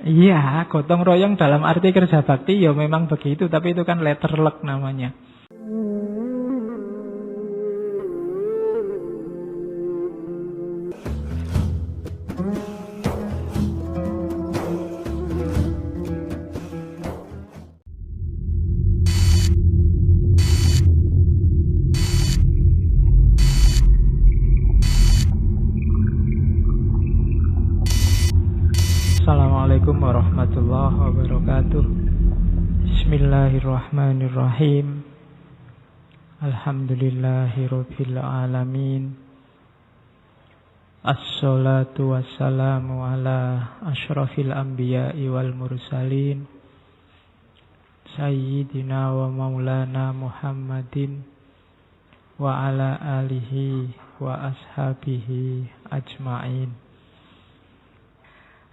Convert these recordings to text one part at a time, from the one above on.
Iya, gotong royong dalam arti kerja bakti ya memang begitu, tapi itu kan letter luck namanya. Assalamualaikum warahmatullahi wabarakatuh. Bismillahirrahmanirrahim. Alhamdulillahirabbil alamin. Assalatu wassalamu ala asyrafil anbiya'i wal mursalin Sayyidina wa maulana Muhammadin wa ala alihi wa ashabihi ajma'in.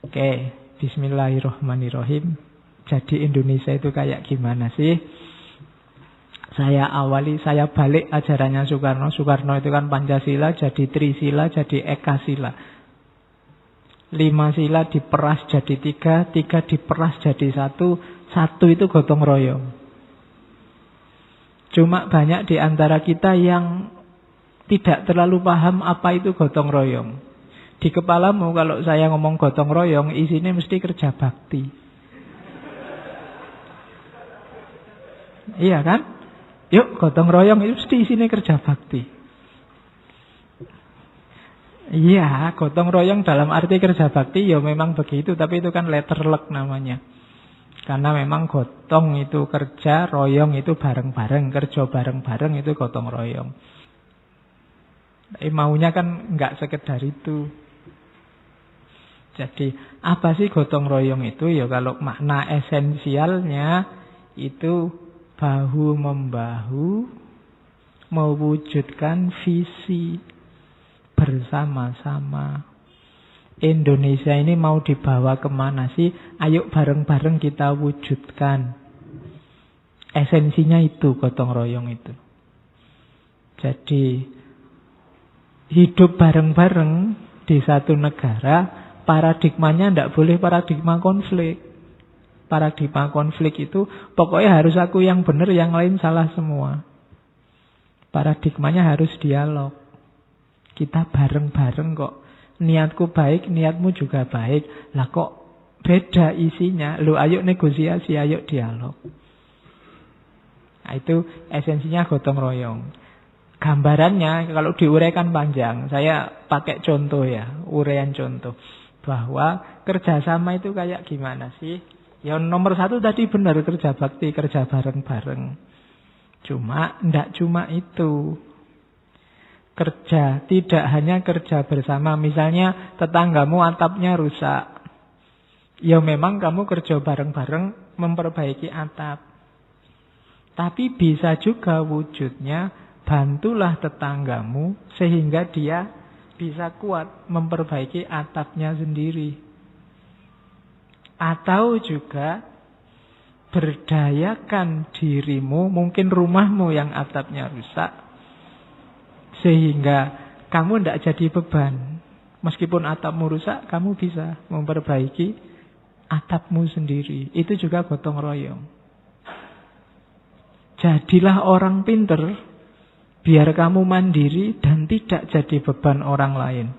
Oke, bismillahirrahmanirrahim. Jadi Indonesia itu kayak gimana sih? Saya balik ajarannya Soekarno. Soekarno itu kan Pancasila, jadi Trisila, jadi Ekasila. 5 sila diperas jadi 3, 3 diperas jadi 1, 1 itu gotong royong. Cuma banyak di antara kita yang tidak terlalu paham apa itu gotong royong. Di kepalamu kalau saya ngomong gotong royong, isinya mesti kerja bakti. Iya kan? Yuk, gotong royong itu mesti isinya kerja bakti. Iya, gotong royong dalam arti kerja bakti ya memang begitu, tapi itu kan letter luck namanya. Karena memang gotong itu kerja, royong itu bareng-bareng, kerja bareng-bareng itu gotong royong. Maunya kan nggak sekedar itu. Jadi apa sih gotong royong itu? Ya kalau makna esensialnya itu bahu-membahu mewujudkan visi bersama-sama. Indonesia ini mau dibawa kemana sih? Ayo bareng-bareng kita wujudkan. Esensinya itu gotong royong itu. Jadi hidup bareng-bareng di satu negara, paradigmanya tidak boleh paradigma konflik. Paradigma konflik itu pokoknya harus aku yang benar, yang lain salah semua. Paradigmanya harus dialog. Kita bareng-bareng kok. Niatku baik, niatmu juga baik. Lah kok beda isinya? Loh, ayo negosiasi, ayo dialog. Nah, itu esensinya gotong royong. Gambarannya kalau diuraikan panjang, saya pakai contoh ya, uraian contoh. Bahwa kerjasama itu kayak gimana sih? Ya nomor 1 tadi benar, kerja bakti, kerja bareng-bareng. Tidak cuma itu. Kerja, tidak hanya kerja bersama. Misalnya tetanggamu atapnya rusak. Ya memang kamu kerja bareng-bareng memperbaiki atap. Tapi bisa juga wujudnya, bantulah tetanggamu sehingga dia bisa kuat memperbaiki atapnya sendiri. Atau juga berdayakan dirimu, mungkin rumahmu yang atapnya rusak, sehingga kamu tidak jadi beban. Meskipun atapmu rusak, kamu bisa memperbaiki atapmu sendiri. Itu juga gotong royong. Jadilah orang pinter, biar kamu mandiri dan tidak jadi beban orang lain.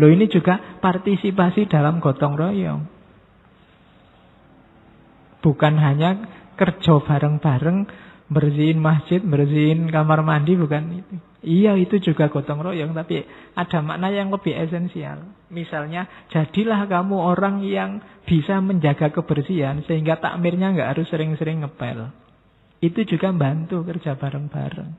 Loh, ini juga partisipasi dalam gotong royong. Bukan hanya kerja bareng-bareng, bersihin masjid, bersihin kamar mandi, bukan itu. Iya, itu juga gotong royong, tapi ada makna yang lebih esensial. Misalnya, jadilah kamu orang yang bisa menjaga kebersihan, sehingga takmirnya nggak harus sering-sering ngepel. Itu juga bantu kerja bareng-bareng.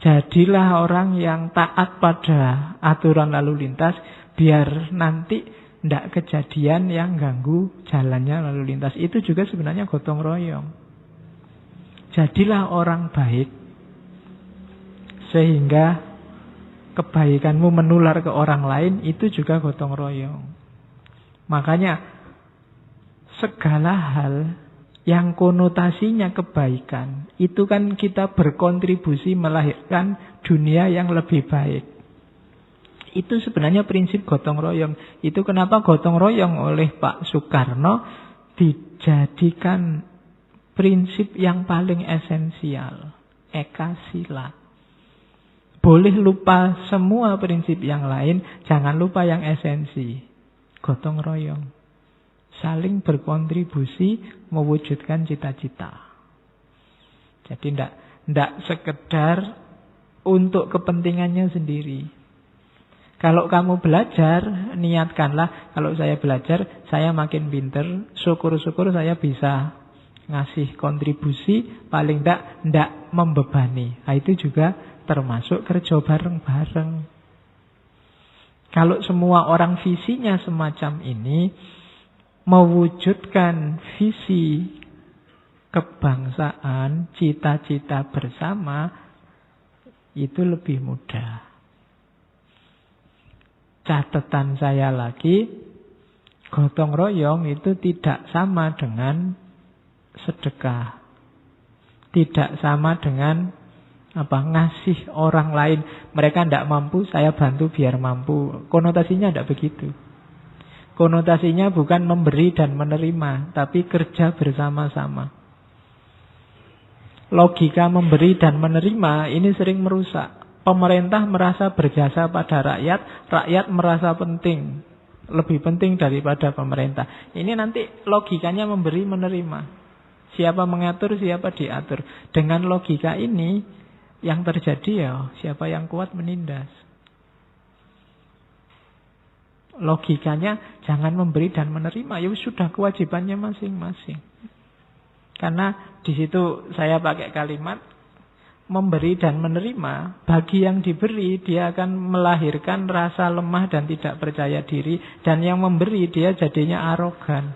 Jadilah orang yang taat pada aturan lalu lintas, biar nanti tidak kejadian yang ganggu jalannya lalu lintas. Itu juga sebenarnya gotong royong. Jadilah orang baik, sehingga kebaikanmu menular ke orang lain. Itu juga gotong royong. Makanya segala hal yang konotasinya kebaikan, itu kan kita berkontribusi melahirkan dunia yang lebih baik. Itu sebenarnya prinsip gotong royong. Itu kenapa gotong royong oleh Pak Soekarno dijadikan prinsip yang paling esensial. Eka sila. Boleh lupa semua prinsip yang lain, jangan lupa yang esensi. Gotong royong. Saling berkontribusi mewujudkan cita-cita. Jadi tidak sekedar untuk kepentingannya sendiri. Kalau kamu belajar, niatkanlah, kalau saya belajar, saya makin pinter, syukur-syukur saya bisa ngasih kontribusi, paling tidak membebani. Nah, itu juga termasuk kerja bareng-bareng. Kalau semua orang visinya semacam ini, mewujudkan visi kebangsaan, cita-cita bersama, itu lebih mudah. Catatan saya lagi, gotong royong itu tidak sama dengan sedekah. Tidak sama dengan ngasih orang lain. Mereka tidak mampu, saya bantu biar mampu. Konotasinya tidak begitu. Konotasinya bukan memberi dan menerima, tapi kerja bersama-sama. Logika memberi dan menerima ini sering merusak. Pemerintah merasa berjasa pada rakyat, rakyat merasa penting, lebih penting daripada pemerintah. Ini nanti logikanya memberi menerima. Siapa mengatur, siapa diatur. Dengan logika ini yang terjadi ya siapa yang kuat menindas. Logikanya jangan memberi dan menerima, ya sudah kewajibannya masing-masing. Karena di situ saya pakai kalimat memberi dan menerima, bagi yang diberi dia akan melahirkan rasa lemah dan tidak percaya diri, dan yang memberi dia jadinya arogan.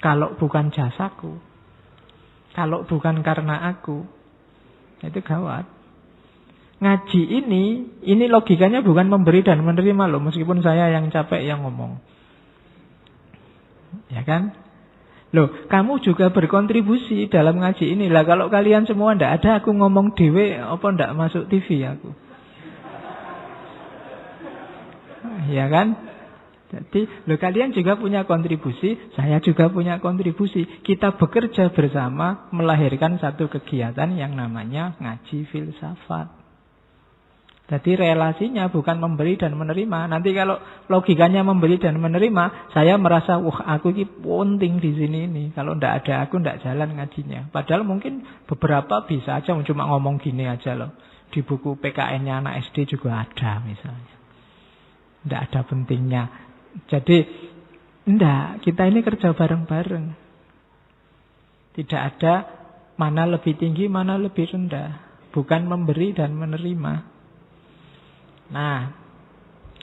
Kalau bukan jasaku, kalau bukan karena aku, itu gawat. Ngaji ini logikanya bukan memberi dan menerima loh, meskipun saya yang capek yang ngomong. Ya kan? Loh, kamu juga berkontribusi dalam ngaji ini. Lah kalau kalian semua ndak ada, aku ngomong dewe, apa ndak masuk TV aku? Ya kan? Jadi, loh kalian juga punya kontribusi, saya juga punya kontribusi. Kita bekerja bersama melahirkan satu kegiatan yang namanya ngaji filsafat. Jadi relasinya bukan memberi dan menerima. Nanti kalau logikanya memberi dan menerima, saya merasa, wah aku ini penting di sini ini. Kalau ndak ada aku ndak jalan ngajinya. Padahal mungkin beberapa bisa aja cuma ngomong gini aja loh. Di buku PKN-nya anak SD juga ada misalnya. Ndak ada pentingnya. Jadi ndak, kita ini kerja bareng-bareng. Tidak ada mana lebih tinggi, mana lebih rendah. Bukan memberi dan menerima. Nah,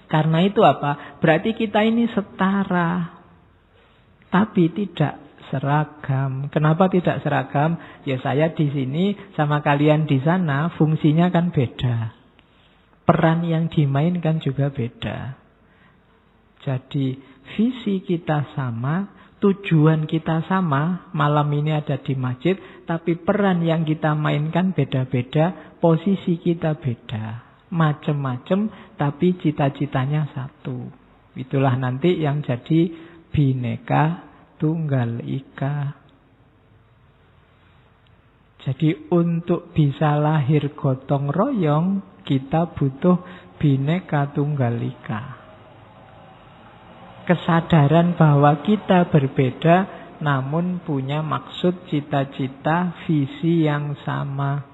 karena itu apa? Berarti kita ini setara, tapi tidak seragam. Kenapa tidak seragam? Ya saya di sini sama kalian di sana, fungsinya kan beda. Peran yang dimainkan juga beda. Jadi visi kita sama, tujuan kita sama, malam ini ada di masjid, tapi peran yang kita mainkan beda-beda, posisi kita beda. Macem-macem, tapi cita-citanya satu. Itulah nanti yang jadi Bhinneka Tunggal Ika. Jadi untuk bisa lahir gotong royong, kita butuh Bhinneka Tunggal Ika. Kesadaran bahwa kita berbeda, namun punya maksud, cita-cita, visi yang sama.